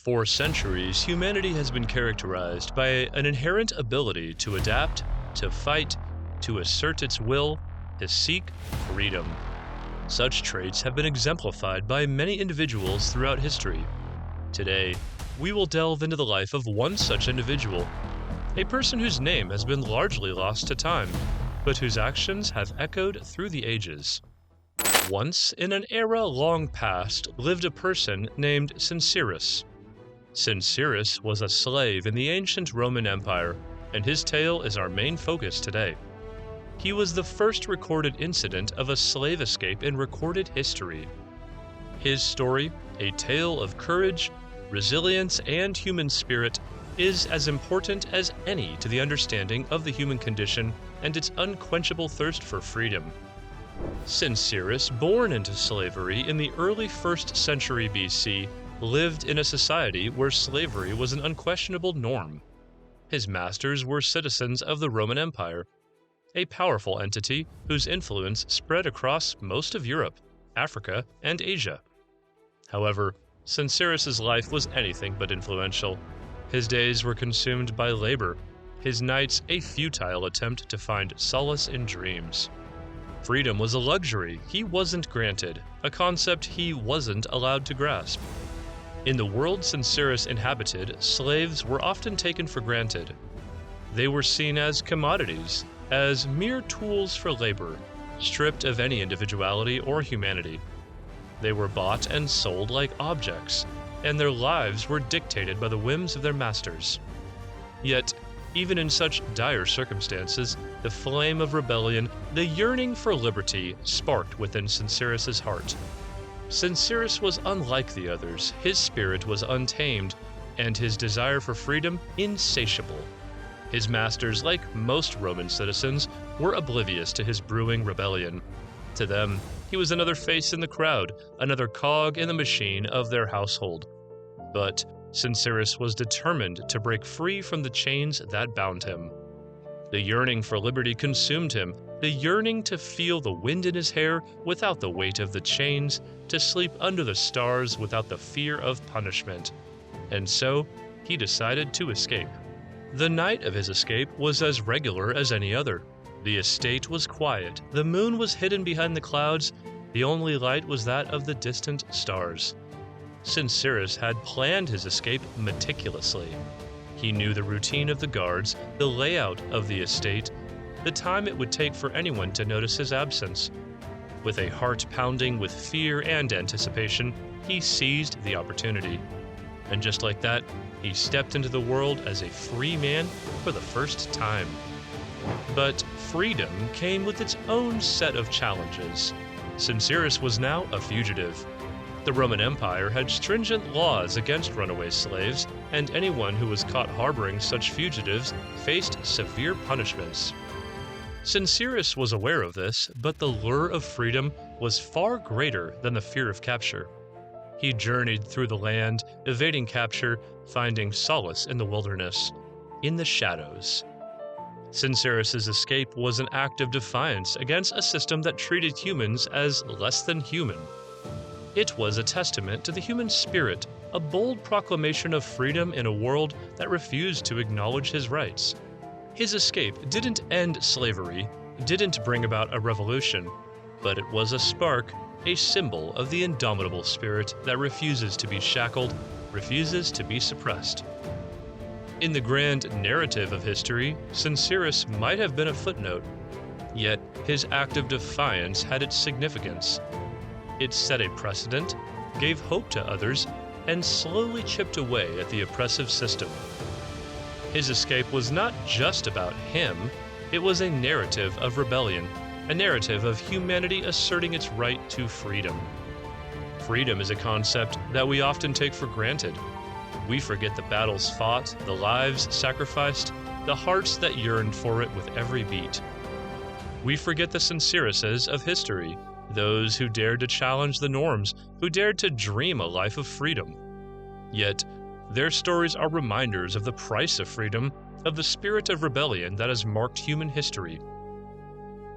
For centuries, humanity has been characterized by an inherent ability to adapt, to fight, to assert its will, to seek freedom. Such traits have been exemplified by many individuals throughout history. Today, we will delve into the life of one such individual, a person whose name has been largely lost to time, but whose actions have echoed through the ages. Once, in an era long past, lived a person named Sincerus. Sincerus was a slave in the ancient Roman Empire, and his tale is our main focus today. He was the first recorded incident of a slave escape in recorded history. His story, a tale of courage, resilience, and human spirit, is as important as any to the understanding of the human condition and its unquenchable thirst for freedom. Sincerus, born into slavery in the early 1st century BC, lived in a society where slavery was an unquestionable norm. His masters were citizens of the Roman Empire, a powerful entity whose influence spread across most of Europe, Africa, and Asia. However, Sincerus's life was anything but influential. His days were consumed by labor, his nights a futile attempt to find solace in dreams. Freedom was a luxury he wasn't granted, a concept he wasn't allowed to grasp. In the world Sincerus inhabited, slaves were often taken for granted. They were seen as commodities, as mere tools for labor, stripped of any individuality or humanity. They were bought and sold like objects, and their lives were dictated by the whims of their masters. Yet, even in such dire circumstances, the flame of rebellion, the yearning for liberty, sparked within Sincerus's heart. Sincerus was unlike the others, his spirit was untamed, and his desire for freedom insatiable. His masters, like most Roman citizens, were oblivious to his brewing rebellion. To them, he was another face in the crowd, another cog in the machine of their household. But Sincerus was determined to break free from the chains that bound him. The yearning for liberty consumed him, the yearning to feel the wind in his hair without the weight of the chains, to sleep under the stars without the fear of punishment. And so, he decided to escape. The night of his escape was as regular as any other. The estate was quiet, the moon was hidden behind the clouds, the only light was that of the distant stars. Sincerus had planned his escape meticulously. He knew the routine of the guards, the layout of the estate, the time it would take for anyone to notice his absence. With a heart pounding with fear and anticipation, he seized the opportunity. And just like that, he stepped into the world as a free man for the first time. But freedom came with its own set of challenges. Sincerus was now a fugitive. The Roman Empire had stringent laws against runaway slaves, and anyone who was caught harboring such fugitives faced severe punishments. Sincerus was aware of this, but the lure of freedom was far greater than the fear of capture. He journeyed through the land, evading capture, finding solace in the wilderness, in the shadows. Sincerus's escape was an act of defiance against a system that treated humans as less than human. It was a testament to the human spirit, a bold proclamation of freedom in a world that refused to acknowledge his rights. His escape didn't end slavery, didn't bring about a revolution, but it was a spark, a symbol of the indomitable spirit that refuses to be shackled, refuses to be suppressed. In the grand narrative of history, Sincerus might have been a footnote, yet his act of defiance had its significance. It set a precedent, gave hope to others, and slowly chipped away at the oppressive system. His escape was not just about him, it was a narrative of rebellion, a narrative of humanity asserting its right to freedom. Freedom is a concept that we often take for granted. We forget the battles fought, the lives sacrificed, the hearts that yearned for it with every beat. We forget the Sinceruses of history, those who dared to challenge the norms, who dared to dream a life of freedom. Yet, their stories are reminders of the price of freedom, of the spirit of rebellion that has marked human history.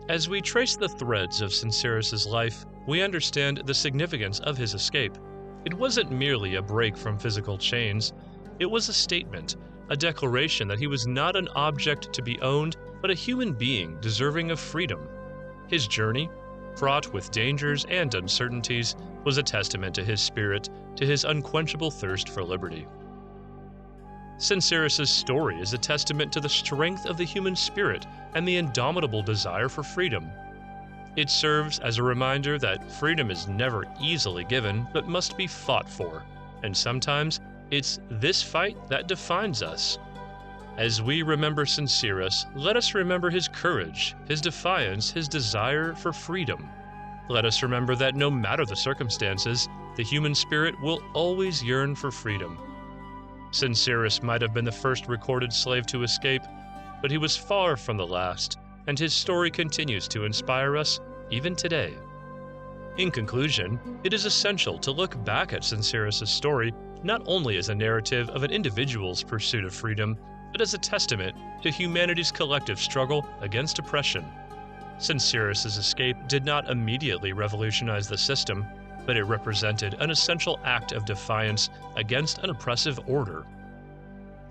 As we trace the threads of Sincerus's life, we understand the significance of his escape. It wasn't merely a break from physical chains, it was a statement, a declaration that he was not an object to be owned, but a human being deserving of freedom. His journey, fraught with dangers and uncertainties, was a testament to his spirit, to his unquenchable thirst for liberty. Sincerus' story is a testament to the strength of the human spirit and the indomitable desire for freedom. It serves as a reminder that freedom is never easily given, but must be fought for, and sometimes it's this fight that defines us. As we remember Sincerus, let us remember his courage, his defiance, his desire for freedom. Let us remember that no matter the circumstances, the human spirit will always yearn for freedom. Sincerus might have been the first recorded slave to escape, but he was far from the last, and his story continues to inspire us even today. In conclusion, it is essential to look back at Sincerus' story not only as a narrative of an individual's pursuit of freedom, but as a testament to humanity's collective struggle against oppression. Sincerus' escape did not immediately revolutionize the system, but it represented an essential act of defiance against an oppressive order.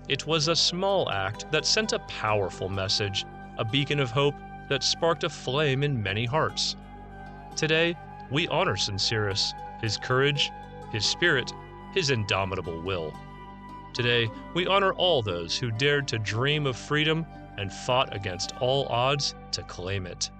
It was a small act that sent a powerful message, a beacon of hope that sparked a flame in many hearts. Today, we honor Sincerus, his courage, his spirit, his indomitable will. Today, we honor all those who dared to dream of freedom and fought against all odds to claim it.